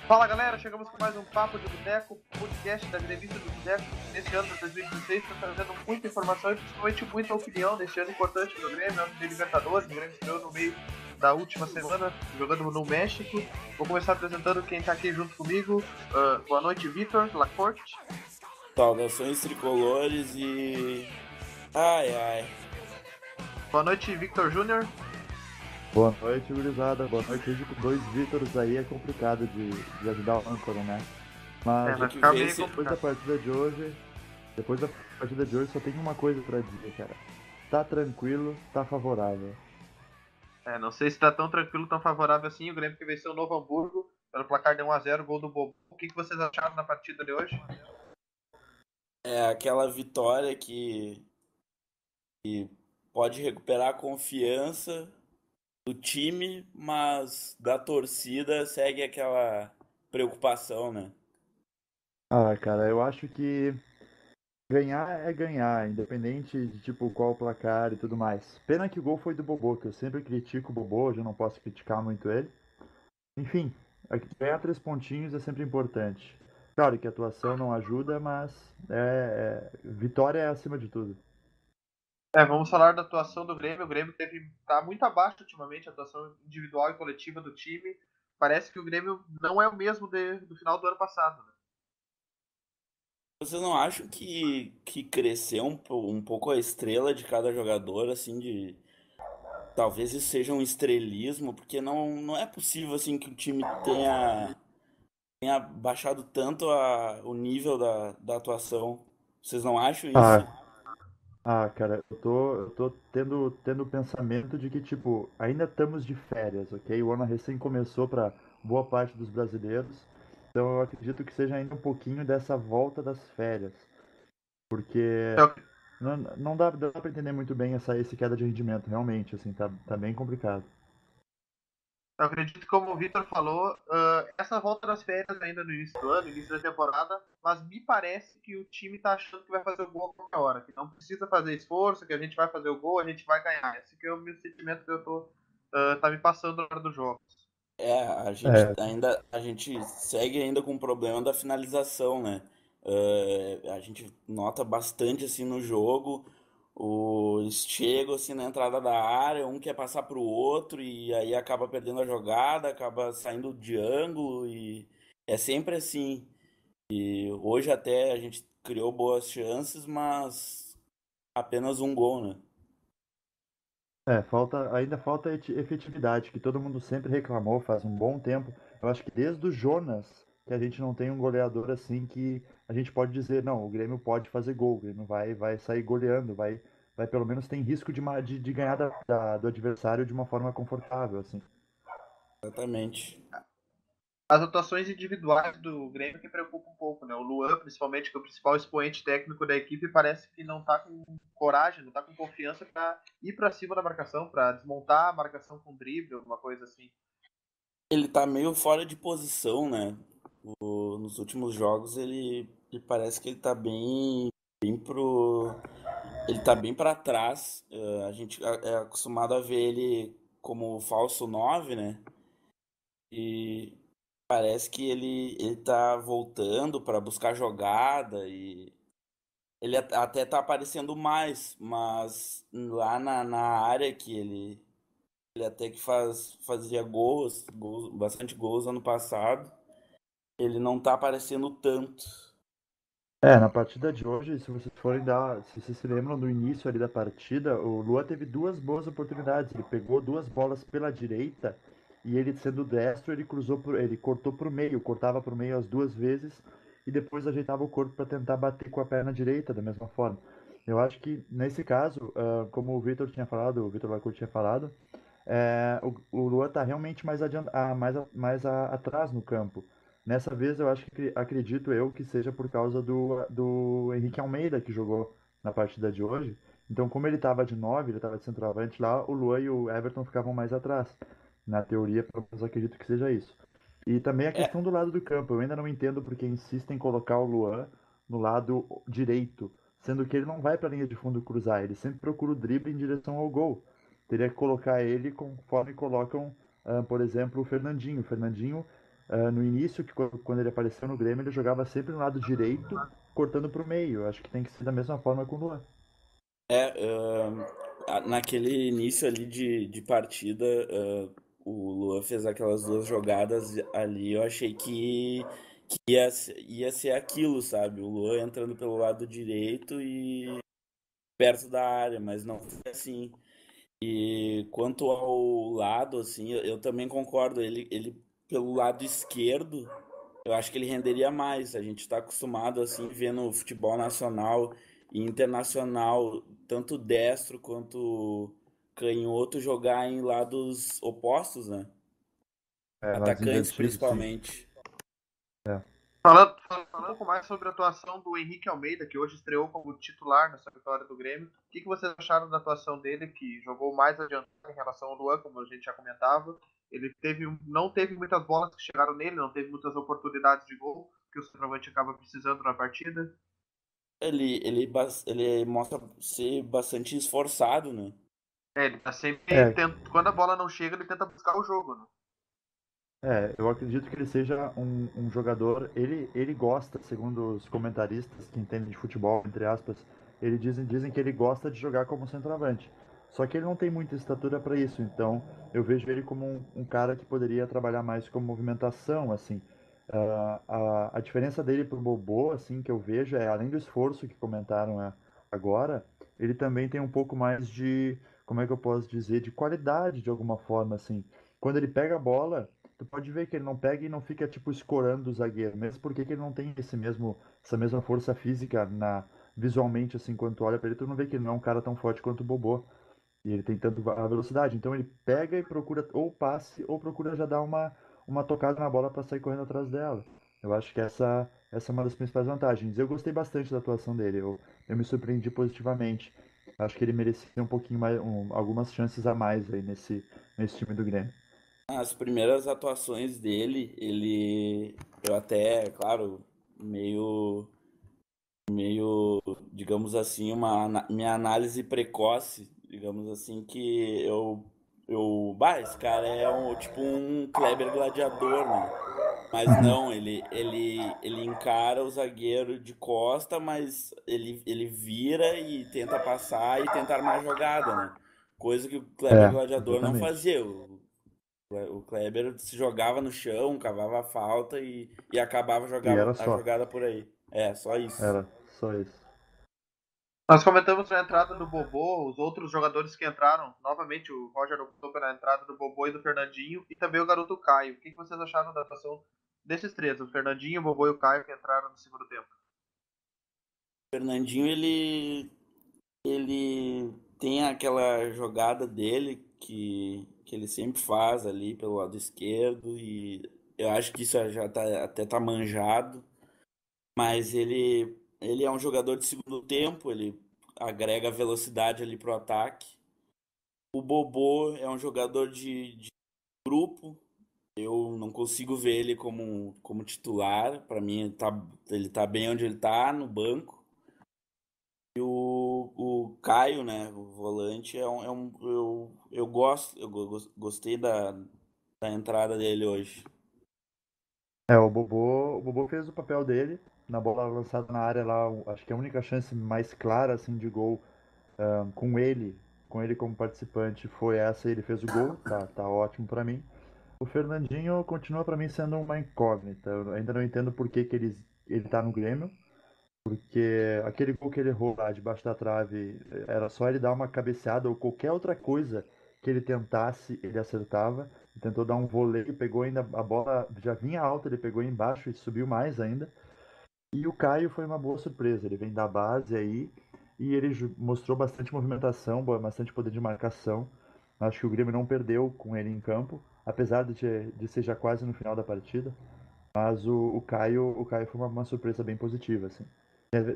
Fala galera, chegamos com mais um Papo de Boteco, podcast da Gremista do Boteco. Neste ano de 2016, está trazendo muita informação e principalmente muita opinião neste ano importante para o Grêmio, ano de Libertadores. O Grêmio estreou no meio da última semana, jogando no México. Vou começar apresentando quem está aqui junto comigo. Boa noite, Vitor Lacorte. Saudações tricolores e. Ai ai. Boa noite, Victor Júnior. Boa noite, gurizada. Boa noite. Hoje com dois Vítors aí é complicado de ajudar o âncora, né? Mas Vai que ficar ver meio se. depois da complicado. partida de hoje, depois da partida de hoje só tem uma coisa pra dizer, cara. Tá tranquilo, tá favorável. Não sei se está tão tranquilo, tão favorável assim. O Grêmio que venceu o Novo Hamburgo pelo placar de 1-0, gol do Bobo. O que vocês acharam na partida de hoje? É aquela vitória que pode recuperar a confiança do time, mas da torcida segue aquela preocupação, né? Ah, cara, eu acho que ganhar é ganhar, independente de tipo qual o placar e tudo mais. Pena que o gol foi do Bobô, que eu sempre critico o Bobô, hoje eu não posso criticar muito ele. Enfim, ganhar 3 pontinhos é sempre importante. Claro que a atuação não ajuda, mas vitória é acima de tudo. Vamos falar da atuação do Grêmio. O Grêmio tá muito abaixo ultimamente, a atuação individual e coletiva do time. Parece que o Grêmio não é o mesmo do final do ano passado. Né? Vocês não acham que cresceu um pouco a estrela de cada jogador, assim, de. Talvez isso seja um estrelismo, porque não é possível, assim, que o time tenha baixado tanto o nível da atuação. Vocês não acham isso? Ah, cara, eu tô tendo o pensamento de que, tipo, ainda estamos de férias, ok? O ano recém começou para boa parte dos brasileiros, então eu acredito que seja ainda um pouquinho dessa volta das férias, porque Eu, não dá pra entender muito bem esse queda de rendimento, realmente, assim, tá bem complicado. eu acredito que, como o Vitor falou, essa volta das férias ainda no início do ano, início da temporada, mas me parece que o time tá achando que vai fazer o gol a qualquer hora, que não precisa fazer esforço, que a gente vai fazer o gol, a gente vai ganhar. Esse que é o meu sentimento que eu tô, tá me passando na hora dos jogos. É, A gente segue ainda com o problema da finalização, né? A gente nota bastante assim no jogo eles chegam assim na entrada da área, um quer passar pro outro e aí acaba perdendo a jogada, acaba saindo de ângulo e é sempre assim. E hoje até a gente criou boas chances, mas apenas um gol, né? ainda falta efetividade, que todo mundo sempre reclamou faz um bom tempo. Eu acho que desde o Jonas que a gente não tem um goleador assim que a gente pode dizer, não, o Grêmio pode fazer gol, o Grêmio vai sair goleando, vai pelo menos tem risco de ganhar do adversário de uma forma confortável, assim. Exatamente. As atuações individuais do Grêmio que preocupam um pouco, né? O Luan, principalmente, que é o principal expoente técnico da equipe, parece que não tá com coragem, não tá com confiança para ir para cima da marcação, para desmontar a marcação com drible, alguma coisa assim. Ele tá meio fora de posição, né? Nos últimos jogos ele parece que ele tá bem pro. Ele tá bem pra trás. A gente é acostumado a ver ele como falso 9, né? E parece que ele tá voltando pra buscar jogada e ele até tá aparecendo mais, mas lá na área que ele até que fazia bastante gols ano passado, ele não tá aparecendo tanto. Na partida de hoje, se vocês se lembram do início ali da partida, o Lua teve duas boas oportunidades. Ele pegou duas bolas pela direita e ele sendo destro, ele cortou pro meio, cortava pro meio as duas vezes e depois ajeitava o corpo para tentar bater com a perna direita da mesma forma. Eu acho que nesse caso, como o Vitor Lacour tinha falado, o Luan tá realmente atrás no campo. Nessa vez eu acho que acredito eu que seja por causa do Henrique Almeida que jogou na partida de hoje. Então, como ele estava de 9, ele estava de centroavante lá, o Luan e o Everton ficavam mais atrás. Na teoria, pelo menos acredito que seja isso. E também a É, questão do lado do campo. Eu ainda não entendo porque insistem em colocar o Luan no lado direito, sendo que ele não vai para a linha de fundo cruzar, ele sempre procura o drible em direção ao gol. Teria que colocar ele conforme colocam, por exemplo, o Fernandinho. O Fernandinho no início, que quando ele apareceu no Grêmio, ele jogava sempre no lado direito, cortando pro meio. Eu acho que tem que ser da mesma forma com o Luan. É, naquele início ali de partida, o Luan fez aquelas duas jogadas ali, eu achei que ia ser aquilo, sabe? O Luan entrando pelo lado direito e perto da área, mas não foi assim. E quanto ao lado, assim, eu também concordo, ele pelo lado esquerdo, eu acho que ele renderia mais. A gente está acostumado, assim, vendo futebol nacional e internacional, tanto destro quanto canhoto, jogar em lados opostos, né? É, lados Atacantes, invertidos, sim. principalmente. É. Falando um pouco mais sobre a atuação do Henrique Almeida, que hoje estreou como titular nessa vitória do Grêmio. O que vocês acharam da atuação dele, que jogou mais adiantado em relação ao Luan, como a gente já comentava? Ele não teve muitas bolas que chegaram nele, não teve muitas oportunidades de gol que o centroavante acaba precisando na partida. Ele mostra ser bastante esforçado, né? Ele tá sempre. É, Quando a bola não chega, ele tenta buscar o jogo, né? eu acredito que ele seja um jogador. Ele gosta, segundo os comentaristas que entendem de futebol, entre aspas, dizem que ele gosta de jogar como centroavante. Só que ele não tem muita estatura para isso, então eu vejo ele como um cara que poderia trabalhar mais com movimentação, assim. A diferença dele pro Bobô, assim, que eu vejo é, além do esforço que comentaram agora, ele também tem um pouco mais de, como é que eu posso dizer, de qualidade de alguma forma, assim. Quando ele pega a bola, tu pode ver que ele não pega e não fica, tipo, escorando o zagueiro, mesmo porque que ele não tem essa mesma força física visualmente, assim, quando tu olha pra ele, tu não vê que ele não é um cara tão forte quanto o Bobô. E ele tem tanto a velocidade. Então ele pega e procura ou passe ou procura já dar uma tocada na bola para sair correndo atrás dela. Eu acho que essa é uma das principais vantagens. Eu gostei bastante da atuação dele. Eu me surpreendi positivamente. Acho que ele merecia um pouquinho mais, algumas chances a mais aí nesse time do Grêmio. As primeiras atuações dele, eu até, claro, meio, digamos assim, minha análise precoce, digamos assim, que esse cara é tipo um Kleber gladiador, né? Mas não, ele encara o zagueiro de costa, mas ele vira e tenta passar e tenta armar a jogada, né? Coisa que o Kleber É, gladiador não exatamente. fazia. O Kleber se jogava no chão, cavava a falta e acabava E jogava era a só. jogada por aí. É, só isso. Era só isso. Nós comentamos a entrada do Bobô, os outros jogadores que entraram. Novamente, o Roger optou pela entrada do Bobô e do Fernandinho, e também o garoto Caio. O que vocês acharam da atuação desses três, o Fernandinho, o Bobô e o Caio, que entraram no segundo tempo? O Fernandinho, ele tem aquela jogada dele que ele sempre faz ali pelo lado esquerdo e eu acho que isso já até tá manjado, mas ele é um jogador de segundo tempo, ele agrega velocidade ali pro ataque. O Bobô é um jogador de grupo. Eu não consigo ver ele como titular. Para mim, ele tá bem onde ele tá, no banco. E o Caio, né, o volante, eu gosto, gostei da entrada dele hoje. O Bobô fez o papel dele na bola lançada na área lá. Acho que a única chance mais clara assim de gol com ele como participante foi essa. Ele fez o gol, tá ótimo pra mim. O Fernandinho continua pra mim sendo uma incógnita. Eu ainda não entendo por que ele tá no Grêmio, porque aquele gol que ele errou lá debaixo da trave era só ele dar uma cabeceada ou qualquer outra coisa que ele tentasse, ele acertava. Ele tentou dar um voleio, pegou ainda a bola, já vinha alta, ele pegou embaixo e subiu mais ainda. E o Caio foi uma boa surpresa. Ele vem da base aí e ele mostrou bastante movimentação, bastante poder de marcação. Acho que o Grêmio não perdeu com ele em campo, apesar de ser já quase no final da partida. Mas o Caio foi uma surpresa bem positiva, assim.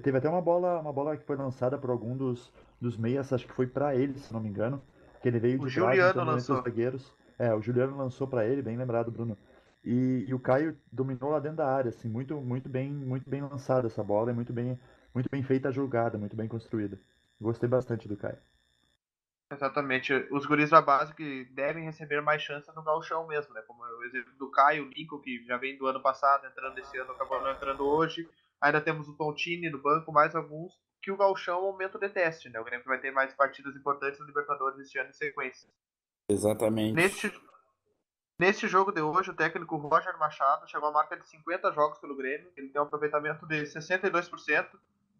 Teve até uma bola que foi lançada por algum dos meias, acho que foi para ele, se não me engano, que ele veio O de trás Juliano entrando entre os lançou. zagueiros. O Juliano lançou para ele, bem lembrado, Bruno. E o Caio dominou lá dentro da área, assim, muito bem lançada essa bola, e muito bem feita a jogada, muito bem construída. Gostei bastante do Caio. Exatamente. Os guris da base que devem receber mais chances no gauchão mesmo, né? Como o exemplo do Caio, o Lincoln, que já vem do ano passado, entrando esse ano, acabou não entrando hoje. Ainda temos o Tontini no banco, mais alguns, que o gauchão é um momento de teste, né? O Grêmio vai ter mais partidas importantes no Libertadores este ano em sequência. Exatamente. Neste, neste jogo de hoje, o técnico Roger Machado chegou à marca de 50 jogos pelo Grêmio. Ele tem um aproveitamento de 62%,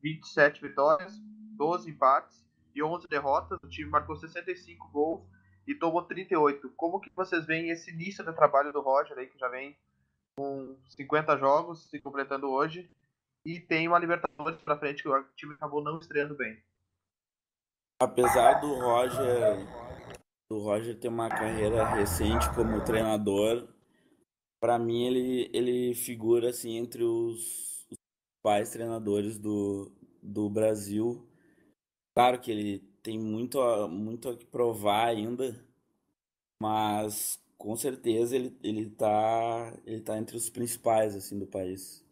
27 vitórias, 12 empates e 11 derrotas. O time marcou 65 gols e tomou 38. Como que vocês veem esse início do trabalho do Roger aí, que já vem com 50 jogos se completando hoje e tem uma Libertadores pra frente que o time acabou não estreando bem? Apesar do Roger ter uma carreira recente como treinador, para mim ele figura assim entre os principais treinadores do Brasil. Claro que ele tem muito a que provar ainda, mas com certeza ele tá entre os principais assim do país.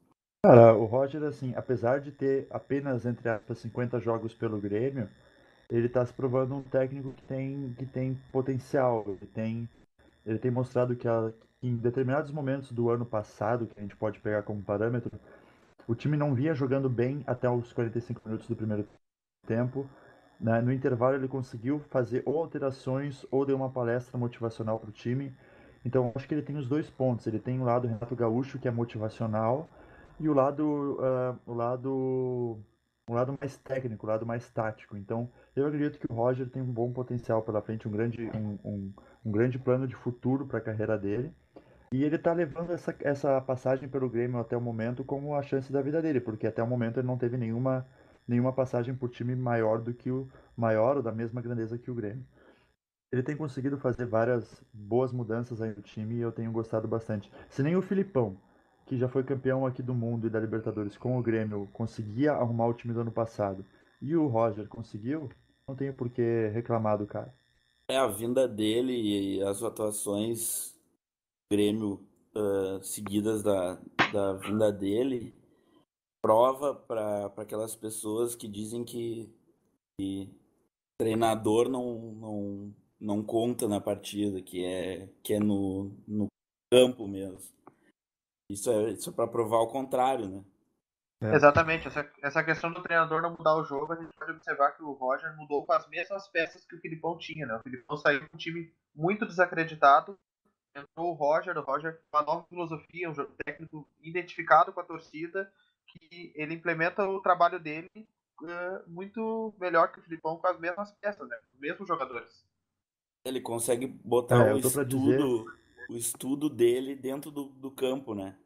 Cara, o Roger, assim, apesar de ter apenas, entre aspas, 50 jogos pelo Grêmio, ele tá se provando um técnico que tem potencial. Ele tem mostrado que em determinados momentos do ano passado, que a gente pode pegar como parâmetro, o time não vinha jogando bem até os 45 minutos do primeiro tempo. Né? No intervalo ele conseguiu fazer ou alterações ou deu uma palestra motivacional para o time. Então acho que ele tem os dois pontos. Ele tem o lado Renato Gaúcho, que é motivacional, e o lado mais técnico, o lado mais tático. Então eu acredito que o Roger tem um bom potencial pela frente, um grande plano de futuro para a carreira dele. E ele tá levando essa passagem pelo Grêmio até o momento como a chance da vida dele, porque até o momento ele não teve nenhuma passagem por time maior do que o maior ou da mesma grandeza que o Grêmio. Ele tem conseguido fazer várias boas mudanças aí no time e eu tenho gostado bastante. Se nem o Filipão, que já foi campeão aqui do mundo e da Libertadores com o Grêmio, conseguia arrumar o time do ano passado, e o Roger conseguiu, não tenho por que reclamar do cara. É a vinda dele e as atuações do Grêmio seguidas da vinda dele prova para aquelas pessoas que dizem que treinador não conta na partida, que é no campo mesmo. Isso é para provar o contrário, né? É. Exatamente, essa questão do treinador não mudar o jogo, a gente pode observar que o Roger mudou com as mesmas peças que o Filipão tinha, né? O Filipão saiu com um time muito desacreditado, entrou o Roger com uma nova filosofia, um jogo técnico identificado com a torcida, que ele implementa o trabalho dele muito melhor que o Filipão com as mesmas peças, né? Os mesmos jogadores. Ele consegue botar Eu tô para dizer o estudo dele dentro do campo, né?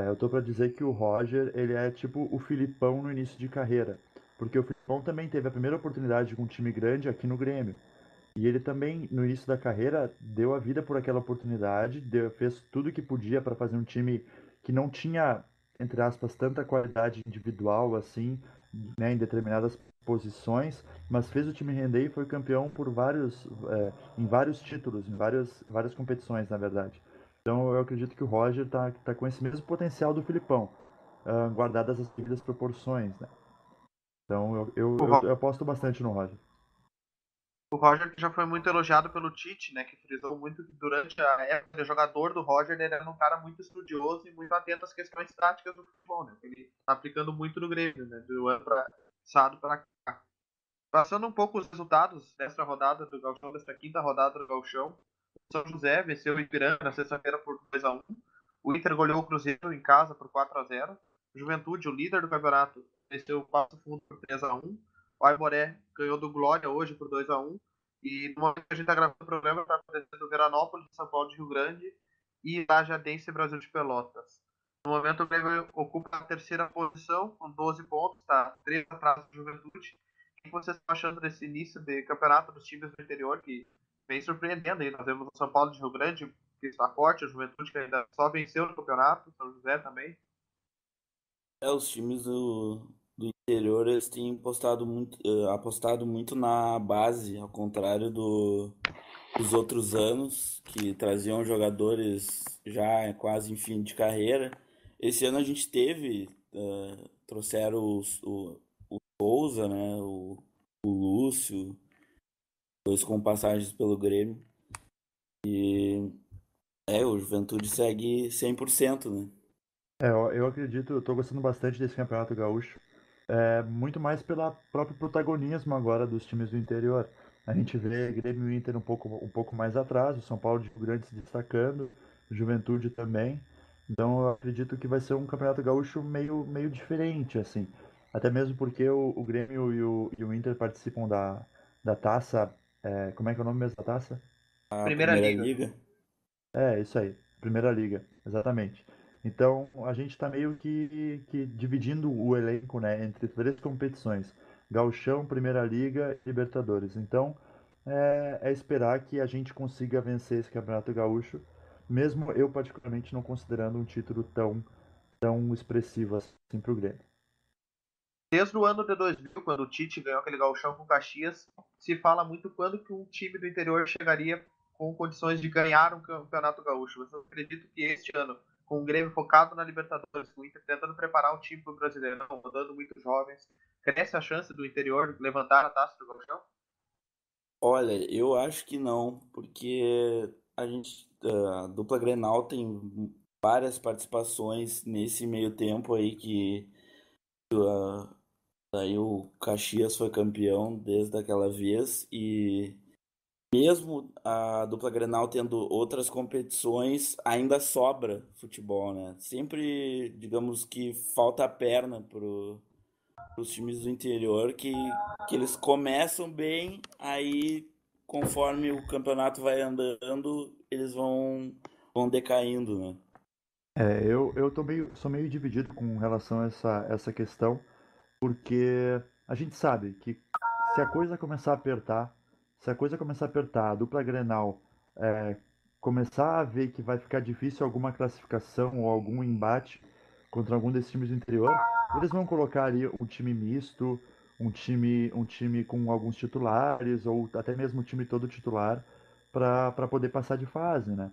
Eu tô pra dizer que o Roger, ele é tipo o Filipão no início de carreira. Porque o Filipão também teve a primeira oportunidade com um time grande aqui no Grêmio. E ele também, no início da carreira, deu a vida por aquela oportunidade, fez tudo o que podia para fazer um time que não tinha, entre aspas, tanta qualidade individual assim, né, em determinadas posições, mas fez o time render e foi campeão em vários títulos, em várias competições, na verdade. Então eu acredito que o Roger tá com esse mesmo potencial do Filipão, guardadas as devidas proporções, né? Então eu aposto bastante no Roger. O Roger já foi muito elogiado pelo Tite, né, que frisou muito que durante a época de jogador do Roger, ele era um cara muito estudioso e muito atento às questões táticas do futebol, né? Ele está aplicando muito no Grêmio, né, do ano passado para cá. Passando um pouco os resultados desta rodada do Gauchão, desta quinta rodada do Gauchão, o São José venceu o Ipiranga na sexta-feira por 2-1. O Inter goleou o Cruzeiro em casa por 4-0. O Juventude, o líder do campeonato, venceu o Passo Fundo por 3-1. O Aimoré ganhou do Glória hoje por 2-1. E no momento que a gente está gravando o programa, está acontecendo o Veranópolis, São Paulo de Rio Grande e Lajadense Brasil de Pelotas. No momento, o Grêmio ocupa a terceira posição com 12 pontos, está 3 atrás do Juventude. O que vocês estão achando desse início de campeonato dos times do interior, que vem surpreendendo aí? Nós vemos o São Paulo de Rio Grande, que está forte, a Juventude que ainda só venceu no campeonato, São José também. Os times do interior eles têm apostado muito na base, ao contrário dos outros anos, que traziam jogadores já quase em fim de carreira. Esse ano a gente trouxeram o Souza, né? O Lúcio. dois com passagens pelo Grêmio. E o Juventude segue 100%, né? Eu acredito, eu tô gostando bastante desse Campeonato Gaúcho. Muito mais pelo próprio protagonismo agora dos times do interior. A gente vê Grêmio e Inter um pouco mais atrás, o São Paulo de Rio Grande se destacando, o Juventude também. Então eu acredito que vai ser um Campeonato Gaúcho meio diferente, assim. Até mesmo porque o Grêmio e o Inter participam da taça. Como é que é o nome mesmo da taça? A Primeira Primeira Liga. Liga. É, isso aí, Primeira Liga, exatamente. Então a gente está meio que dividindo o elenco, né, entre três competições: Gauchão, Primeira Liga e Libertadores. Então é esperar que a gente consiga vencer esse Campeonato Gaúcho, mesmo eu particularmente não considerando um título tão expressivo assim para o Grêmio. Desde o ano de 2000, quando o Tite ganhou aquele gauchão com o Caxias, se fala muito quando que um time do interior chegaria com condições de ganhar um campeonato gaúcho. Você acredita que este ano, com o Grêmio focado na Libertadores, com o Inter tentando preparar um time para o Brasileirão, rodando muitos jovens, cresce a chance do interior levantar a taça do gauchão? Olha, eu acho que não, porque a dupla Grenal tem várias participações nesse meio tempo aí que daí o Caxias foi campeão desde aquela vez e mesmo a dupla Grenal tendo outras competições, ainda sobra futebol, né? Sempre, digamos que falta perna os times do interior que eles começam bem, aí conforme o campeonato vai andando, eles vão decaindo, né? Sou meio dividido com relação a essa questão, porque a gente sabe que se a coisa começar a apertar, se a coisa começar a apertar, a dupla Grenal começar a ver que vai ficar difícil alguma classificação ou algum embate contra algum desses times do interior, eles vão colocar ali um time misto, um time com alguns titulares ou até mesmo o time todo titular para poder passar de fase, né?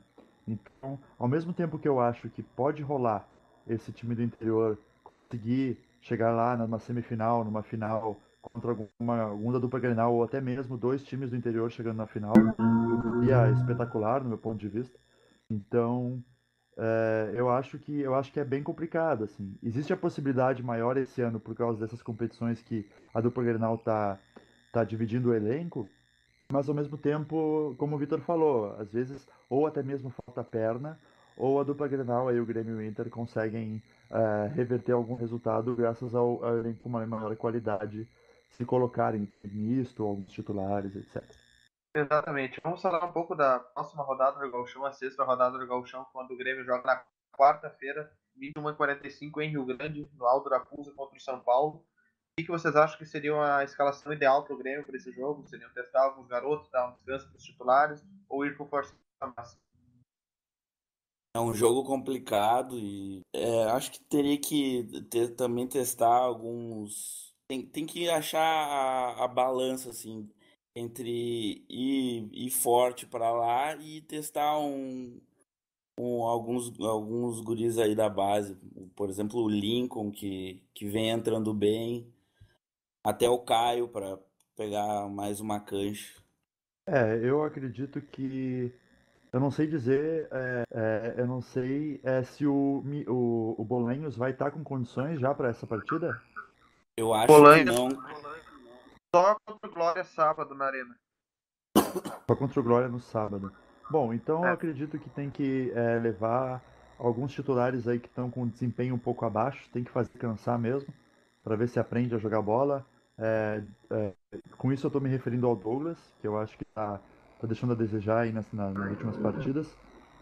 Então, ao mesmo tempo que eu acho que pode rolar esse time do interior conseguir chegar lá numa semifinal, numa final contra alguma dupla Grenal ou até mesmo dois times do interior chegando na final, o que seria espetacular no meu ponto de vista. Então, eu acho que é bem complicado assim. Existe a possibilidade maior esse ano por causa dessas competições que a dupla Grenal tá dividindo o elenco, mas ao mesmo tempo, como o Vitor falou, às vezes ou até mesmo falta perna, ou a dupla Grenal aí o Grêmio e o Inter conseguem reverter algum resultado graças ao elenco com uma maior qualidade, se colocarem misto, alguns titulares, etc. Exatamente. Vamos falar um pouco da próxima rodada do Gauchão, a sexta rodada do Gauchão, quando o Grêmio joga na quarta-feira, 21h45 em Rio Grande, no Aldo da Raposa contra o São Paulo. O que vocês acham que seria a escalação ideal para o Grêmio para esse jogo? Seriam testar alguns garotos, dar um descanso para os titulares ou ir com força máxima? É um jogo complicado e acho que teria que também testar alguns. Tem que achar a balança assim entre ir forte para lá e testar alguns guris aí da base. Por exemplo, o Lincoln que vem entrando bem, até o Caio para pegar mais uma cancha. Eu acredito que eu não sei dizer, eu não sei se o Bolenhos vai estar com condições já para essa partida. Eu acho que Bolanhos não. só contra o Glória sábado na Arena. Só contra o Glória no sábado. Bom, então eu É, acredito que tem que levar alguns titulares aí que estão com desempenho um pouco abaixo, tem que fazer cansar mesmo, para ver se aprende a jogar bola. É, é, com isso eu estou me referindo ao Douglas, que eu acho que tá deixando a desejar aí nas últimas partidas.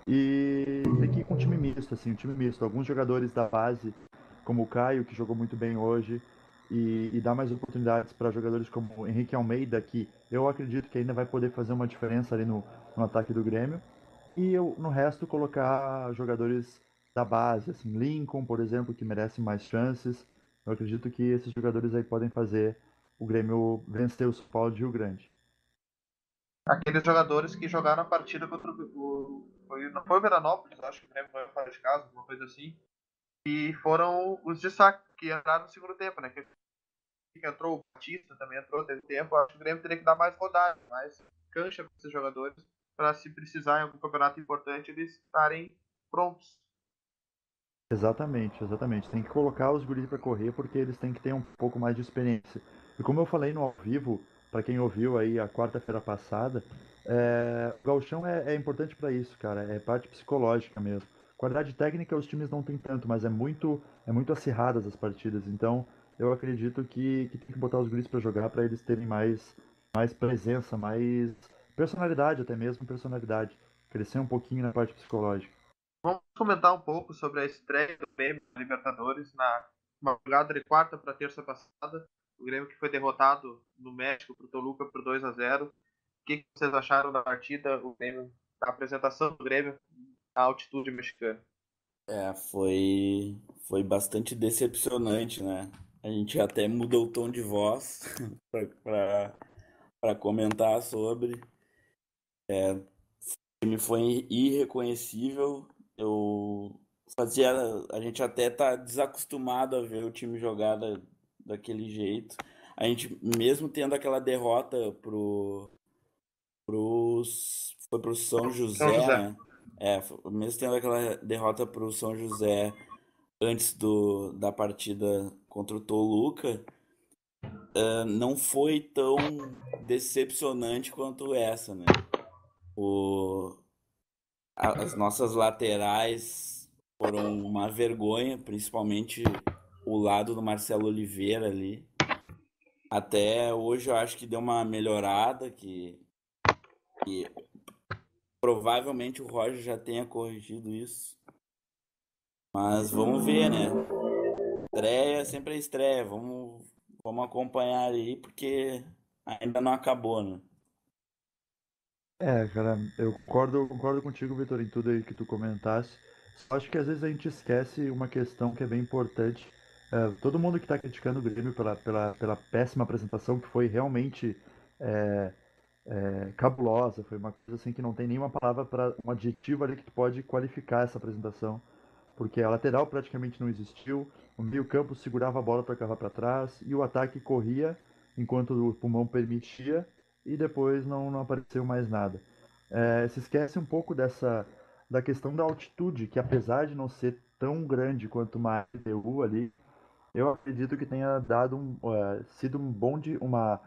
E tem que ir com um time misto, assim, um time misto. Alguns jogadores da base, como o Caio, que jogou muito bem hoje, e dar mais oportunidades para jogadores como o Henrique Almeida, que eu acredito que ainda vai poder fazer uma diferença ali no ataque do Grêmio. E eu, no resto, colocar jogadores da base, assim, Lincoln, por exemplo, que merece mais chances. Eu acredito que esses jogadores aí podem fazer o Grêmio vencer o São Paulo de Rio Grande. aqueles jogadores que jogaram a partida contra não foi o Veranópolis, acho que o Grêmio foi fora de casa, alguma coisa assim. E foram os destaques que entraram no segundo tempo, né? Que entrou o Batista, também entrou, teve tempo. Acho que o Grêmio teria que dar mais rodagem, mais cancha para esses jogadores, para se precisar em algum campeonato importante eles estarem prontos. Exatamente, exatamente. Tem que colocar os guris para correr porque eles têm que ter um pouco mais de experiência. E como eu falei no ao vivo, para quem ouviu aí a quarta-feira passada, o gauchão é importante para isso, cara. É parte psicológica mesmo. Qualidade técnica os times não têm tanto, mas é muito acirradas as partidas. Então eu acredito que tem que botar os guris para jogar para eles terem mais presença, mais personalidade, até mesmo personalidade. Crescer um pouquinho na parte psicológica. Vamos comentar um pouco sobre a estreia do Grêmio na Libertadores na madrugada de quarta para terça passada. O Grêmio que foi derrotado no México para o Toluca por 2-0. O que vocês acharam da partida, o Grêmio, da apresentação do Grêmio à altitude mexicana? Foi bastante decepcionante, né? A gente até mudou o tom de voz para comentar sobre. O time foi irreconhecível. Eu fazia. A gente até tá desacostumado a ver o time jogar daquele jeito. A gente, mesmo tendo aquela derrota foi pro São São José, José. né? Mesmo tendo aquela derrota pro São José antes da partida contra o Toluca, não foi tão decepcionante quanto essa, né? O, as nossas laterais foram uma vergonha, principalmente o lado do Marcelo Oliveira ali. Até hoje eu acho que deu uma melhorada, que provavelmente o Roger já tenha corrigido isso. Mas vamos ver, né? Estreia sempre é estreia. Vamos acompanhar aí, porque ainda não acabou, né? Cara, eu concordo contigo, Vitor, em tudo aí que tu comentaste. Só acho que às vezes a gente esquece uma questão que é bem importante. Todo mundo que está criticando o Grêmio pela péssima apresentação, que foi realmente é, cabulosa, foi uma coisa assim que não tem nenhuma palavra para um adjetivo ali que tu pode qualificar essa apresentação, porque a lateral praticamente não existiu, o meio-campo segurava a bola, tocava para trás e o ataque corria enquanto o pulmão permitia e depois não apareceu mais nada. Se esquece um pouco da questão da altitude, que apesar de não ser tão grande quanto uma LDU ali, eu acredito que tenha dado sido um bom de uma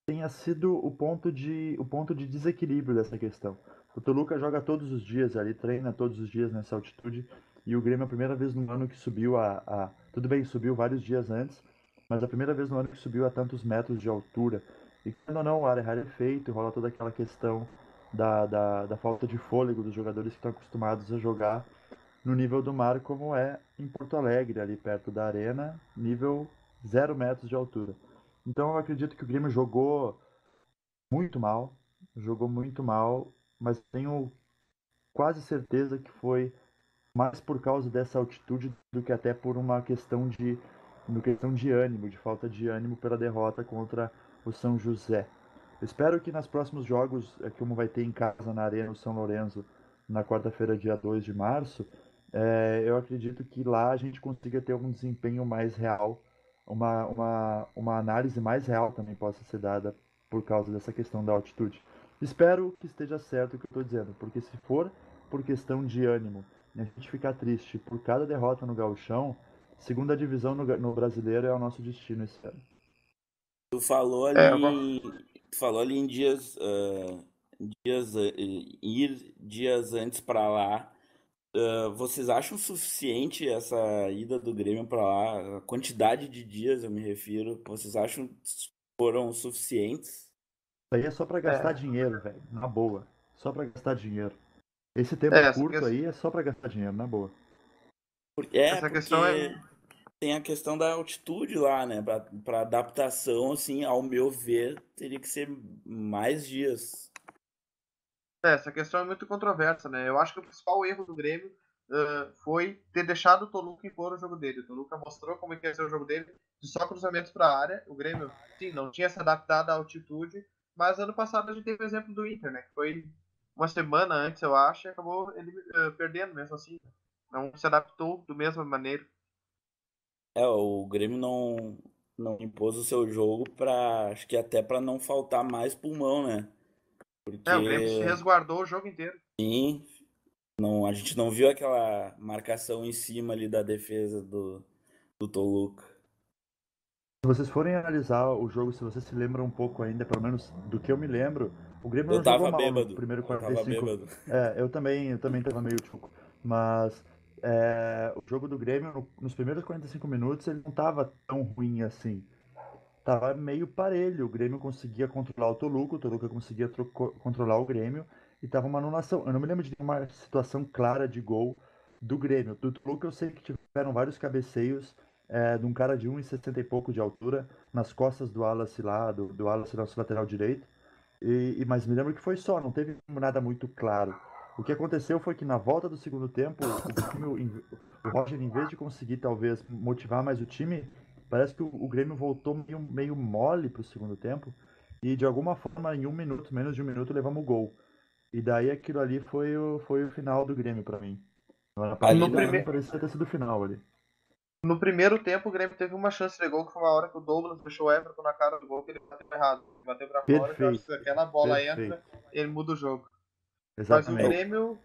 tenha sido o ponto de desequilíbrio dessa questão. O Toluca joga todos os dias ali, treina todos os dias nessa altitude, e o Grêmio é a primeira vez no ano que subiu tudo bem, subiu vários dias antes, mas é a primeira vez no ano que subiu a tantos metros de altura. E quando ou não, o área é feito, rola toda aquela questão da falta de fôlego dos jogadores que estão acostumados a jogar no nível do mar, como é em Porto Alegre, ali perto da arena, nível 0 metros de altura. Então eu acredito que o Grêmio muito mal, jogou muito mal, mas tenho quase certeza que foi mais por causa dessa altitude do que até por uma questão de ânimo, de falta de ânimo pela derrota contra o São José. Espero que nos próximos jogos, como vai ter em casa na Arena o São Lourenço na quarta-feira, dia 2 de março, eu acredito que lá a gente consiga ter um desempenho mais real, uma análise mais real também possa ser dada por causa dessa questão da altitude. Espero que esteja certo o que eu estou dizendo, porque se for por questão de ânimo e a gente ficar triste por cada derrota no gauchão, segunda divisão no brasileiro é o nosso destino esse ano. Tu falou É, tu falou ali em dias, ir dias antes pra lá. Vocês acham suficiente essa ida do Grêmio pra lá? A quantidade de dias, eu me refiro. Vocês acham que foram suficientes? Isso aí é só pra gastar é, dinheiro, velho, na boa. Só pra gastar dinheiro. Esse tempo essa, curto aí é só pra gastar dinheiro, na boa. essa questão é. Porque tem a questão da altitude lá, né? Pra adaptação, assim, ao meu ver, teria que ser mais dias. Essa questão é muito controversa, né? Eu acho que o principal erro do Grêmio foi ter deixado o Toluca impor o jogo dele. O Toluca mostrou como é que ia ser o jogo dele, de só cruzamentos para a área. O Grêmio, sim, não tinha se adaptado à altitude, mas ano passado a gente teve o exemplo do Inter, né? Que foi uma semana antes, eu acho, e acabou ele perdendo mesmo assim. Não se adaptou da mesma maneira. O Grêmio não impôs o seu jogo acho que até pra não faltar mais pulmão, né? O Grêmio se porque resguardou o jogo inteiro. sim, não, a gente não viu aquela marcação em cima ali da defesa do Toluca. Se vocês forem analisar o jogo, se vocês se lembram um pouco ainda, pelo menos do que eu me lembro, o Grêmio Eu não jogou tava mal no bêbado, primeiro eu tava 45. bêbado. Eu também tava meio tchuco. Mas o jogo do Grêmio, nos primeiros 45 minutos, ele não tava tão ruim assim. Tava meio parelho. O Grêmio conseguia controlar o Toluca conseguia controlar o Grêmio e tava uma anulação. Eu não me lembro de nenhuma situação clara de gol do Grêmio. Do Toluca eu sei que tiveram vários cabeceios de um cara de 1,60 e pouco de altura nas costas do Wallace lá, do Wallace nosso lateral direito. Mas me lembro que foi só, não teve nada muito claro. O que aconteceu foi que na volta do segundo tempo, o Roger, em vez de conseguir talvez motivar mais o time, parece que o Grêmio voltou meio mole pro segundo tempo. E de alguma forma, em 1 minuto, menos de 1 minuto, levamos o gol. E daí aquilo ali foi o final do Grêmio pra mim. Na Ali No, partida, pra na, mim, prime... parecia ter sido o final ali. no primeiro tempo, o Grêmio teve uma chance de gol, que foi uma hora que o Douglas deixou o Everton na cara do gol, que ele bateu errado. Ele bateu pra fora, que eu acho que se Perfeito, aquela bola perfeito. entra, ele muda o jogo. Mas o Exatamente. Grêmio,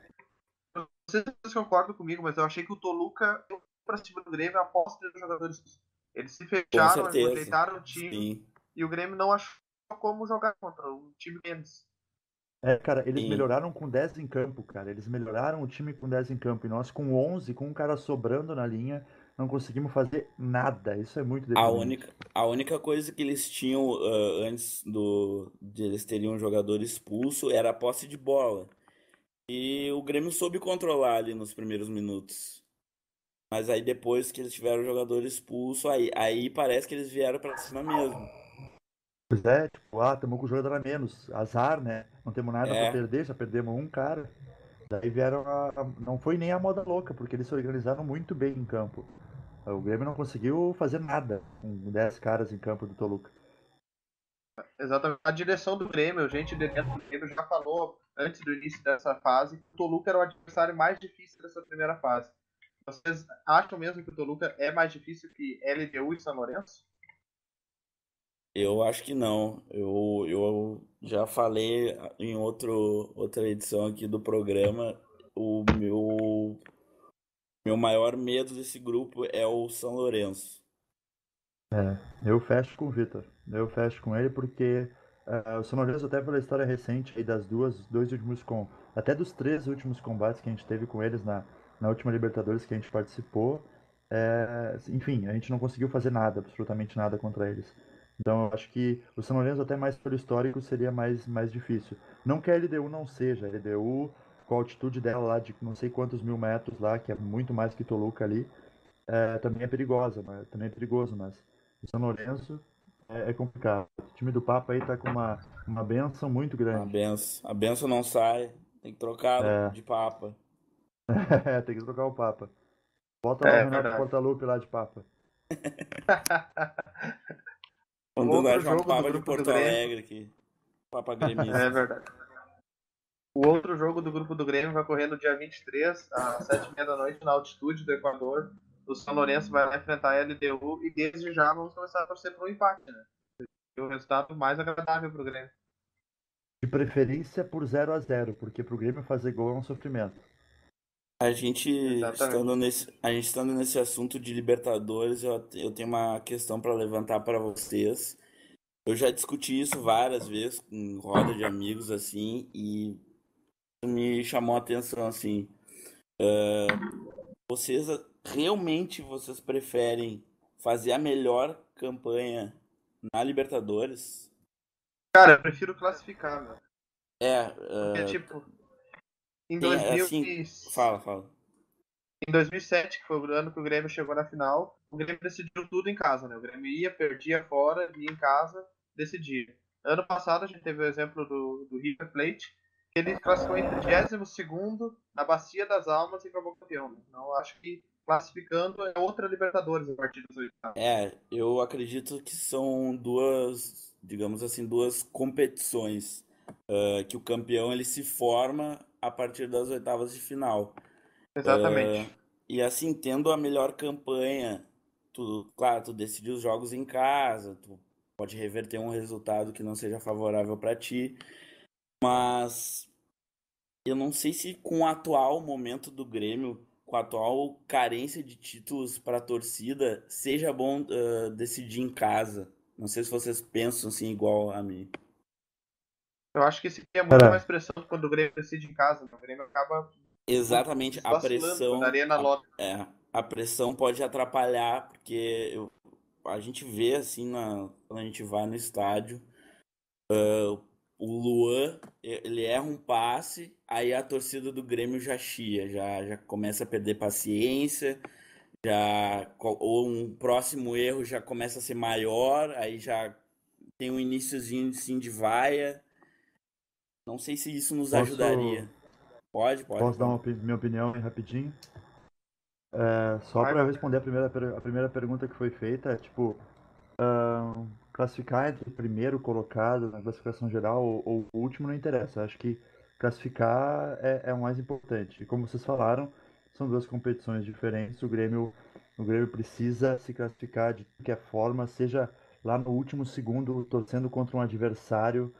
não sei se vocês concordam comigo, mas eu achei que o Toluca deu pra cima do Grêmio após ter os jogadores. Eles se com fecharam, certeza, ajeitaram o time, sim, e o Grêmio não achou como jogar contra o time menos. Cara, eles sim. melhoraram com 10 em campo, cara. Eles melhoraram o time com 10 em campo. E nós, com 11, com um cara sobrando na linha, não conseguimos fazer nada. Isso é muito deprimente. A única coisa que eles tinham antes de eles terem um jogador expulso era a posse de bola. E o Grêmio soube controlar ali nos primeiros minutos. Mas aí depois que eles tiveram o jogador expulso, aí parece que eles vieram pra cima mesmo. Pois é, tipo, estamos com o jogador a menos. Azar, né? Não temos nada pra É, perder, já perdemos um cara. Daí vieram não foi nem a moda louca, porque eles se organizaram muito bem em campo. O Grêmio não conseguiu fazer nada com 10 caras em campo do Toluca. Exatamente. A direção do Grêmio, gente de dentro do Grêmio já falou antes do início dessa fase que o Toluca era o adversário mais difícil dessa primeira fase. Vocês acham mesmo que o Toluca é mais difícil que LDU e São Lourenço? eu acho que não. Eu já falei em outra edição aqui do programa. O meu maior medo desse grupo é o São Lourenço. Eu fecho com o Vitor. Eu fecho com ele porque o São Lourenço, até pela história recente aí dois últimos até dos 3 últimos combates que a gente teve com eles na última Libertadores que a gente participou, enfim, a gente não conseguiu fazer nada, absolutamente nada contra eles. Então eu acho que o São Lourenço, até mais pelo histórico, seria mais difícil. Não que a LDU não seja, a LDU, com a altitude dela lá de não sei quantos mil metros lá, que é muito mais que Toluca ali, também é perigosa, também é perigoso, mas o São Lourenço é complicado. O time do Papa aí tá com uma benção muito grande. A benção não sai, tem que trocar É, de papa. tem que trocar o Papa. Bota lá o É Renato verdade. Portaluppi lá de Papa. Mandando Outro achar um jogo do papa de grupo do Porto Grêmio. Alegre aqui, papa É gremista. verdade. O outro jogo do grupo do Grêmio vai correr no dia 23, às 7h30 da noite, na altitude do Equador. O São Lourenço vai lá enfrentar a LDU e desde já vamos começar a torcer para um empate, né? E o resultado mais agradável para o Grêmio. De preferência por 0-0, porque pro Grêmio fazer gol é um sofrimento. Exatamente. A gente estando nesse assunto de Libertadores, eu tenho uma questão para levantar para vocês. Eu já discuti isso várias vezes em roda de amigos assim e me chamou a atenção assim. Vocês realmente vocês preferem fazer a melhor campanha na Libertadores? Cara, eu prefiro classificar, meu. É, Porque, tipo, em tem 2000 assim, e... fala. em 2007, que foi o ano que o Grêmio chegou na final, o Grêmio decidiu tudo em casa, né? O Grêmio ia, perdia fora, ia em casa, decidia. Ano passado a gente teve o exemplo do River Plate, que ele classificou em 32º na Bacia das Almas e acabou campeão. Né? Então eu acho que classificando é outra Libertadores a partir dos oitavos. Eu acredito que são duas, digamos assim, duas competições, que o campeão ele se forma a partir das oitavas de final. Exatamente. E assim, tendo a melhor campanha, claro, tu decide os jogos em casa, tu pode reverter um resultado que não seja favorável para ti, Mas eu não sei se com o atual momento do Grêmio, com a atual carência de títulos para a torcida, seja bom decidir em casa. Não sei se vocês pensam assim igual a mim. Eu acho que esse é muita Cara, mais pressão quando o Grêmio decide em casa, né? O Grêmio acaba Exatamente, a vacilando quando a pressão, Arena lota. a pressão pode atrapalhar, porque a gente vê assim quando a gente vai no estádio, o Luan, ele erra um passe, aí a torcida do Grêmio já chia, já começa a perder paciência, ou um próximo erro já começa a ser maior, aí já tem um iniciozinho assim, de vaia. Não sei se isso nos posso, ajudaria. Pode posso dar falar. minha opinião aí rapidinho? Só Vai, para vai. responder a primeira pergunta que foi feita, tipo, classificar entre primeiro colocado na classificação geral ou o último não interessa. Acho que classificar é o mais importante. E como vocês falaram, são duas competições diferentes. O Grêmio precisa se classificar de qualquer forma, seja lá no último segundo, torcendo contra um adversário,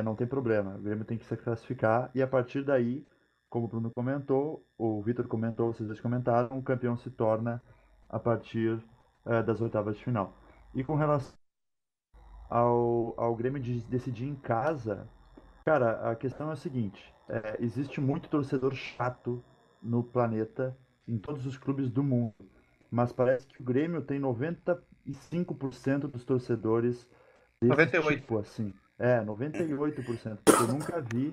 não tem problema. O Grêmio tem que se classificar e a partir daí, como o Bruno comentou, o Vitor comentou, vocês dois comentaram, o campeão se torna a partir das oitavas de final. E com relação ao Grêmio de decidir em casa, cara, a questão é a seguinte: existe muito torcedor chato no planeta, em todos os clubes do mundo, mas parece que o Grêmio tem 95% dos torcedores desse 98. tipo, assim. 98%, porque eu nunca vi.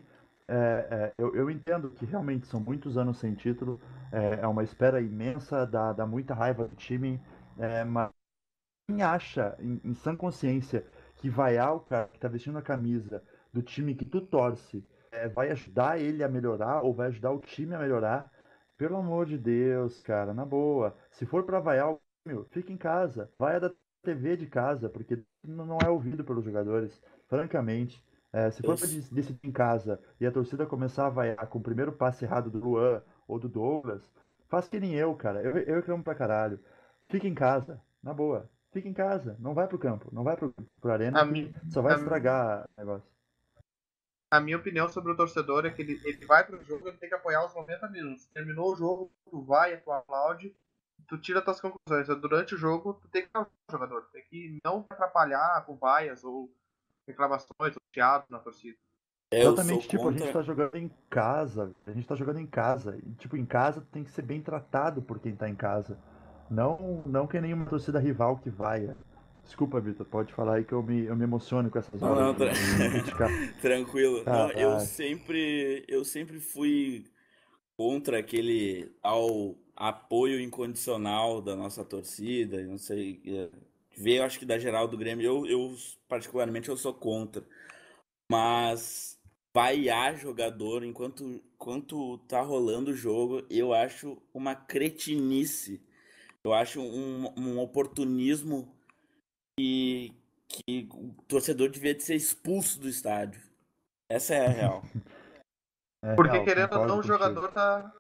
Eu entendo que realmente são muitos anos sem título, é uma espera imensa, dá muita raiva do time, mas quem acha, em sã consciência, que vaiar o cara que tá vestindo a camisa do time que tu torce vai ajudar ele a melhorar ou vai ajudar o time a melhorar, pelo amor de Deus, cara, na boa. Se for pra vaiar o time, fica em casa. Vaia da TV de casa, porque não é ouvido pelos jogadores. Francamente, se Eu, for pra decidir em casa e a torcida começar a vaiar com o primeiro passe errado do Luan ou do Douglas, faz que nem eu, cara. Eu reclamo pra caralho. Fica em casa, na boa. Fica em casa, não vai pro campo, não vai pro arena A, que mi, só vai a, estragar o negócio. a minha opinião sobre o torcedor é que ele vai pro jogo, ele tem que apoiar os 90 minutos. Terminou o jogo, tu vai, tu aplaude, tu tira tuas conclusões. Durante o jogo, tu tem que apoiar o jogador, tem que não atrapalhar com vaias ou reclamações ou teatro na torcida. eu sou Exatamente, tipo, a gente contra. tá jogando em casa, a gente tá jogando em casa, e tipo, em casa tem que ser bem tratado por quem tá em casa. Não que nenhuma torcida rival que vai. Desculpa, Vitor, pode falar aí que eu me emociono com essas Não, horas não, de criticar. tranquilo. Não, Caralho. eu sempre fui contra aquele ao apoio incondicional da nossa torcida, não sei, ver, acho que da geral do Grêmio, eu particularmente eu sou contra, mas vaiar jogador enquanto tá rolando o jogo, eu acho uma cretinice, eu acho um oportunismo que o torcedor devia de ser expulso do estádio. Essa é a real. É Porque real, querendo ou concordo não, contigo.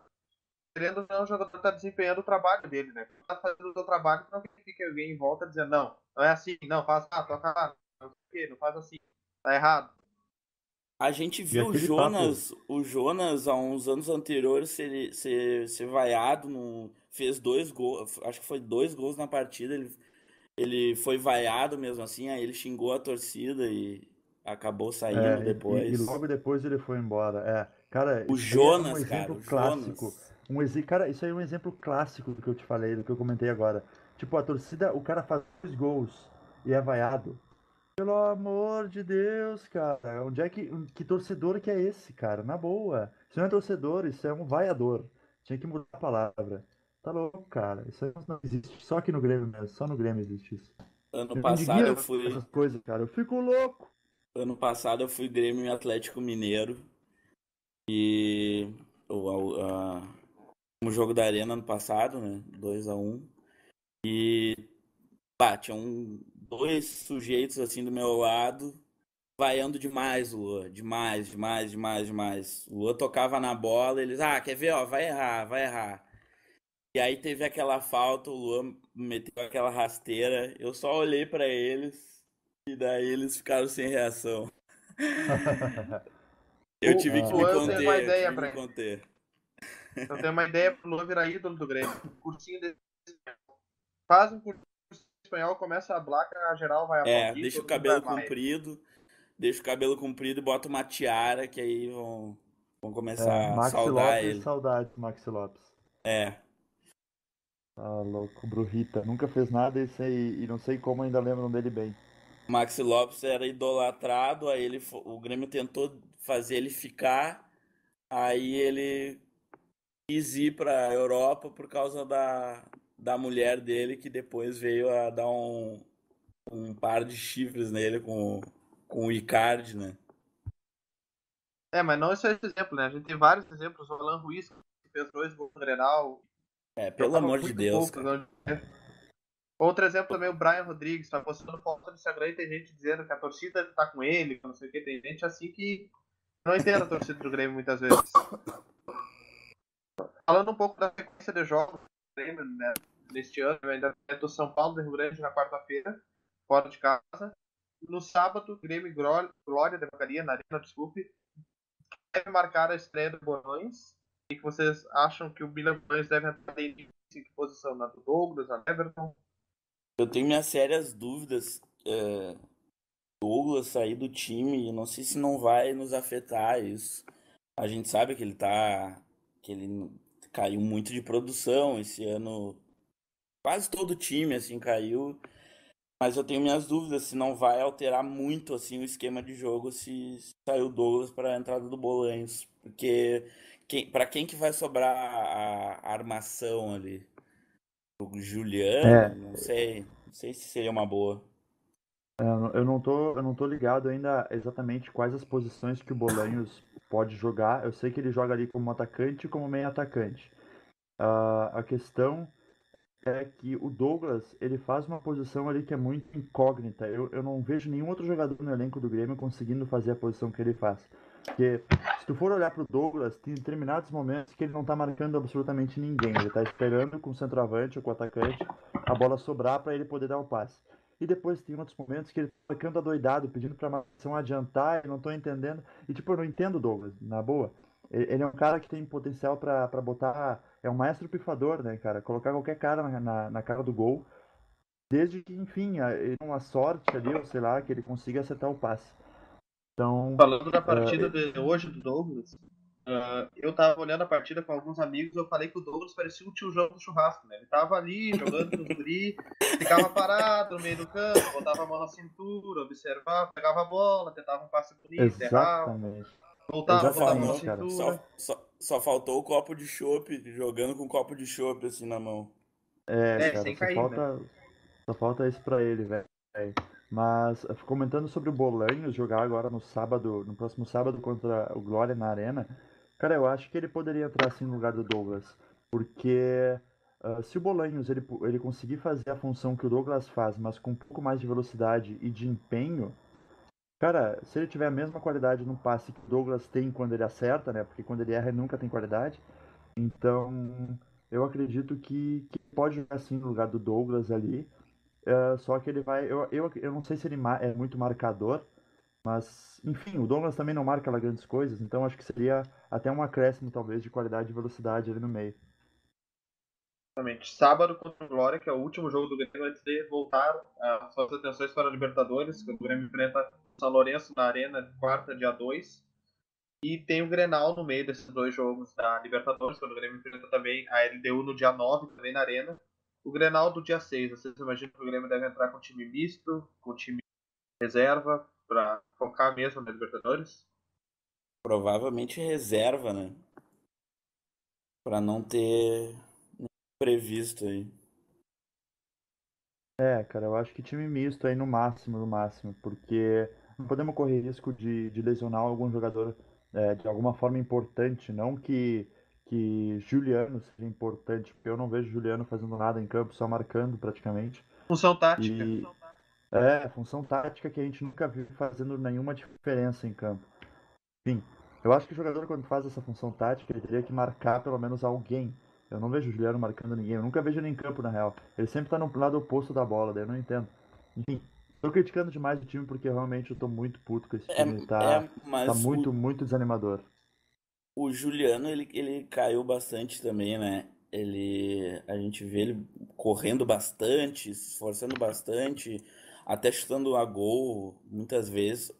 querendo ou não, o jogador tá desempenhando o trabalho dele, né? Tá fazendo o seu trabalho, não fica alguém em volta dizendo, não é assim, não, faz toca lá, não sei o quê, não faz assim, tá errado. A gente E viu aquele papo, O Jonas há uns anos anteriores ser vaiado, fez dois gols, acho que foi dois gols na partida, ele foi vaiado mesmo assim, aí ele xingou a torcida e acabou saindo e depois. logo depois ele foi embora. Cara, O isso aí é um Jonas, cara, exemplo o clássico. Jonas. Cara, isso aí é um exemplo clássico do que eu te falei, do que eu comentei agora. Tipo, a torcida, o cara faz 2 gols e é vaiado. Pelo amor de Deus, cara. Onde é que torcedor que é esse, cara? Na boa. Isso não é torcedor, isso é um vaiador. Tinha que mudar a palavra. Tá louco, cara. Isso aí não existe. Só aqui no Grêmio mesmo. Só no Grêmio existe isso. Ano Eu me passado indigno eu com fui, essas coisas, cara. Eu fico louco. ano passado eu fui Grêmio e Atlético Mineiro e o jogo da Arena ano passado, né? 2-1. Pá, tinham dois sujeitos assim do meu lado, vaiando demais o Luan. Demais, demais, demais, demais. O Luan tocava na bola, eles, quer ver, ó, vai errar, vai errar. E aí teve aquela falta, o Luan meteu aquela rasteira. Eu só olhei pra eles e daí eles ficaram sem reação. Eu tive que me Luan, eu tenho uma conter, eu ideia tive que pra me ele. conter. Eu tenho uma ideia pro Luan virar ídolo do Grêmio. Um cursinho de faz um curso espanhol, começa a placa, a geral vai aplaudir, Deixa o todo mundo vai cabelo amar ele. comprido, e bota uma tiara, que aí vão É, começar a Maxi saudar Lopes, ele. saudades, Maxi Lopes. É, Tá louco, Brujita. Nunca fez nada e não sei como ainda lembram dele bem. o Maxi Lopes era idolatrado, aí o Grêmio tentou fazer ele ficar, aí ele quis ir pra Europa por causa da mulher dele, que depois veio a dar um par de chifres nele com o Icardi, né? Mas não esse é esse exemplo, né? A gente tem vários exemplos. O Alan Ruiz, que fez 2 gols no Grenal, Pelo jogava amor de muito Deus, pouco. cara. Outro exemplo também, o Brian Rodrigues, tá postando foto no Instagram e tem gente dizendo que a torcida tá com ele, que não sei o que. Tem gente assim que não entende a torcida do Grêmio muitas vezes. Falando um pouco da sequência de jogos do Grêmio, né, neste ano, ainda é do São Paulo do Rio Grande na quarta-feira, fora de casa. No sábado, Grêmio e Glória da Vacaria, na Arena, desculpe, deve marcar a estreia do Bolões. O que vocês acham que o William Bolões deve entrar em que posição? Na do Douglas, na Everton? Eu tenho minhas sérias dúvidas. Douglas sair do time, eu não sei se não vai nos afetar isso. A gente sabe que ele caiu muito de produção esse ano. Quase todo o time assim caiu, mas eu tenho minhas dúvidas se não vai alterar muito assim o esquema de jogo se sair o Douglas para a entrada do Bolanhos, porque para quem que vai sobrar a armação ali? O Juliano, É, não sei se seria uma boa. eu não tô ligado ainda exatamente quais as posições que o Bolanhos pode jogar. Eu sei que ele joga ali como atacante e como meio atacante. A questão é que o Douglas, ele faz uma posição ali que é muito incógnita. Eu não vejo nenhum outro jogador no elenco do Grêmio conseguindo fazer a posição que ele faz. Porque se tu for olhar pro Douglas, tem determinados momentos que ele não tá marcando absolutamente ninguém. Ele tá esperando com o centroavante ou com o atacante a bola sobrar para ele poder dar o passe. E depois tem outros momentos que ele tá marcando adoidado, pedindo pra marcação adiantar, eu não tô entendendo. E tipo, eu não entendo o Douglas, na boa. Ele é um cara que tem potencial pra botar. É um maestro pifador, né, cara? Colocar qualquer cara na cara do gol, desde que, enfim, ele tenha uma sorte ali, ou sei lá, que ele consiga acertar o passe. Então, Falando da partida é, de hoje do Douglas, eu tava olhando a partida com alguns amigos, eu falei que o Douglas parecia um tiozão do churrasco, né? Ele tava ali jogando com os guri, ficava parado no meio do campo, botava a mão na cintura, observava, pegava a bola, tentava um passe bonito, errava, exatamente. voltava, botava a mão na Exatamente, Faltou, cara. cintura. só faltou o copo de chopp, jogando com um copo de chopp assim na mão. É, cara, Sem só cair, né? falta, só falta isso pra ele, velho. Mas comentando sobre o Bolanhos jogar agora no sábado, no próximo sábado contra o Glória na Arena, cara, eu acho que ele poderia entrar assim no lugar do Douglas, porque se o Bolanhos ele conseguir fazer a função que o Douglas faz, mas com um pouco mais de velocidade e de empenho, cara, se ele tiver a mesma qualidade no passe que o Douglas tem quando ele acerta, né? Porque quando ele erra ele nunca tem qualidade. Então, eu acredito que pode jogar assim no lugar do Douglas ali. Só que ele vai. Eu não sei se ele é muito marcador, mas, enfim, o Douglas também não marca lá grandes coisas, então acho que seria até um acréscimo, talvez, de qualidade e velocidade ali no meio. Exatamente. Sábado contra o Glória, que é o último jogo do Grêmio antes de voltar suas atenções para a Libertadores, que o Grêmio enfrenta o São Lourenço na Arena, quarta, dia 2. E tem o Grenal no meio desses dois jogos da Libertadores, quando o Grêmio enfrenta também a LDU no dia 9 também na Arena. O Grenal do dia 6, vocês imaginam que o Grêmio deve entrar com time misto, com time reserva, para focar mesmo na Libertadores? Provavelmente reserva, né? Pra não ter previsto aí. Cara, eu acho que time misto aí no máximo, no máximo, porque não podemos correr risco de lesionar algum jogador de alguma forma importante, não que Juliano seja importante, porque eu não vejo Juliano fazendo nada em campo, só marcando praticamente. Função tática. E função tática que a gente nunca viu fazendo nenhuma diferença em campo. Enfim, eu acho que o jogador quando faz essa função tática, ele teria que marcar pelo menos alguém. Eu não vejo o Juliano marcando ninguém, eu nunca vejo ele em campo na real. Ele sempre tá no lado oposto da bola, daí eu não entendo. Enfim, Tô criticando demais o time porque realmente eu tô muito puto com esse É, time. Tá mas muito, muito desanimador. o Juliano, ele caiu bastante também, né? A gente vê ele correndo bastante, se esforçando bastante, até chutando a gol muitas vezes.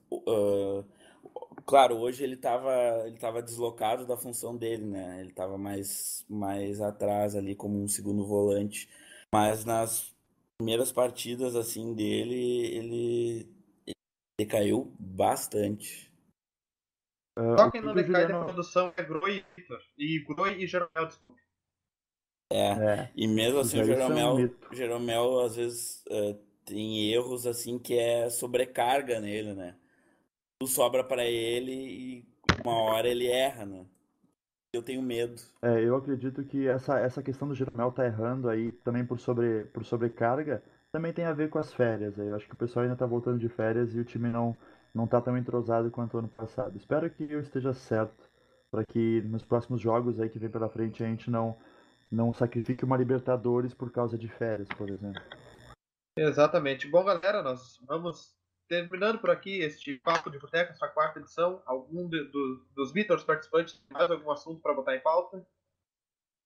Claro, hoje ele tava deslocado da função dele, né? Ele tava mais atrás ali como um segundo volante. Mas nas primeiras partidas assim dele, ele decaiu bastante. Só O quem que não que o decai da Juliano. produção é Groi e Vitor. E Groi e Jeromel, desculpa. É, É, e mesmo assim isso é um mito. O Jeromel às vezes tem erros assim que é sobrecarga nele, né? Tudo sobra pra ele e uma hora ele erra, né? Eu tenho medo. Eu acredito que essa questão do Jeromel tá errando aí também por sobrecarga, também tem a ver com as férias. Aí. Eu acho que o pessoal ainda tá voltando de férias e o time não tá tão entrosado quanto ano passado. Espero que eu esteja certo, para que nos próximos jogos aí que vem pela frente a gente não sacrifique uma Libertadores por causa de férias, por exemplo. Exatamente. Bom, galera, nós vamos terminando por aqui este Papo de Boteco, essa quarta edição. Dos Vitors participantes tem mais algum assunto para botar em pauta?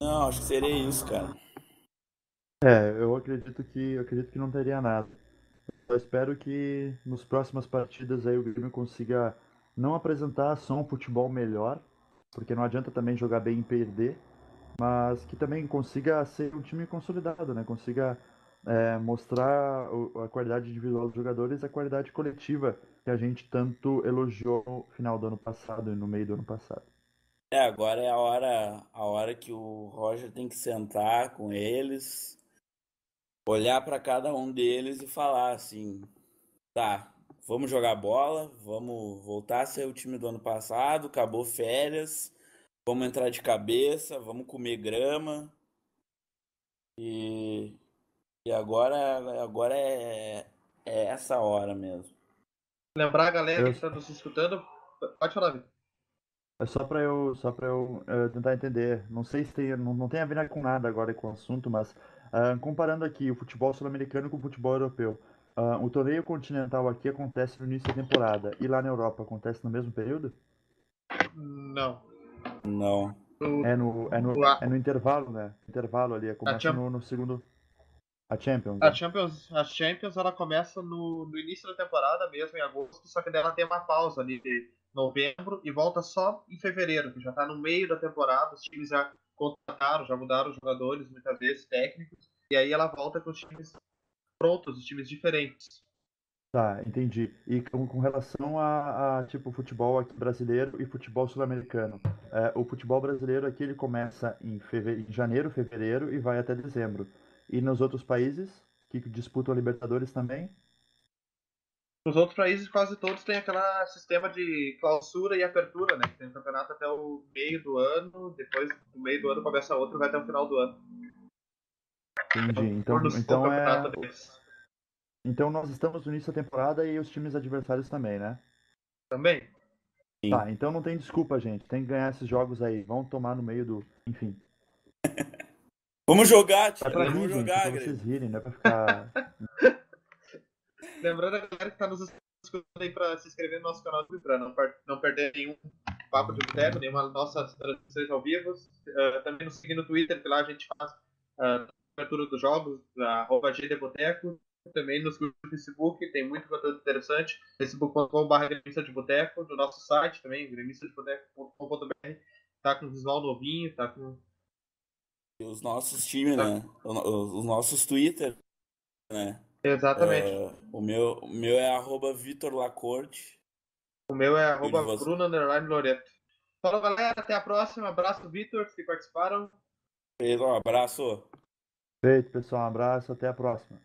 Não, acho que seria isso, cara. Eu acredito que não teria nada. Eu espero que nos próximas partidas aí o Grêmio consiga não apresentar só um futebol melhor, porque não adianta também jogar bem e perder, mas que também consiga ser um time consolidado, né? Consiga mostrar a qualidade individual dos jogadores e a qualidade coletiva que a gente tanto elogiou no final do ano passado e no meio do ano passado. Agora é a hora que o Roger tem que sentar com eles, olhar pra cada um deles e falar assim, tá, vamos jogar bola, vamos voltar a ser o time do ano passado, acabou férias, vamos entrar de cabeça, vamos comer grama e, agora é essa hora mesmo. Lembrar a galera Eu, que está nos escutando. Pode falar, Vitor. É só para eu tentar entender. Não sei se não tem a ver com nada agora com o assunto, mas comparando aqui o futebol sul-americano com o futebol europeu, o torneio continental aqui acontece no início da temporada e lá na Europa acontece no mesmo período? Não. Não. É no, é no, O, a, é no intervalo, né? Intervalo ali, a, começa Cham- no segundo. A Champions, a né? Champions ela começa no início da temporada mesmo, em agosto, só que daí ela tem uma pausa ali de novembro e volta só em fevereiro, que já está no meio da temporada, os times já contrataram, já mudaram os jogadores, muitas vezes técnicos, e aí ela volta com os times prontos, os times diferentes. Tá, entendi. E com relação a tipo futebol aqui brasileiro e futebol sul-americano, o futebol brasileiro aqui ele começa em janeiro, fevereiro e vai até dezembro. E nos outros países que disputam a Libertadores também? Nos outros países, quase todos têm aquele sistema de clausura e apertura, né? Que tem um campeonato até o meio do ano, depois do meio do ano começa outro, vai até o final do ano. Entendi. Por no Então, o então campeonato deles. então nós estamos no início da temporada e os times adversários também, né? Também. Sim. Tá, então não tem desculpa, gente. Tem que ganhar esses jogos aí. Vão tomar no meio do, enfim. Vamos jogar, É tia. pra rir, Vamos gente, é jogar, pra vocês Grêmio. rirem, não é pra ficar. Lembrando a galera que está nos escutando aí para se inscrever no nosso canal do YouTube, para não perder nenhum papo de boteco, nenhuma nossas transmissões ao vivo. Também nos seguir no Twitter, que lá a gente faz a cobertura dos jogos, @gdboteco. Também nos no Facebook, tem muito conteúdo interessante. facebook.com/gremista de boteco. No nosso site também, gremistadeboteco.com.br. Tá com visual novinho, tá com. E os nossos times, Tá... né? Os nossos Twitter, né? Exatamente. O meu é @Vitor Lacorte. O meu é E o de você? @Bruno_Loreto. Falou, galera. Até a próxima. Abraço, Vitor, que participaram. Um abraço. Feito, pessoal. Um abraço, até a próxima.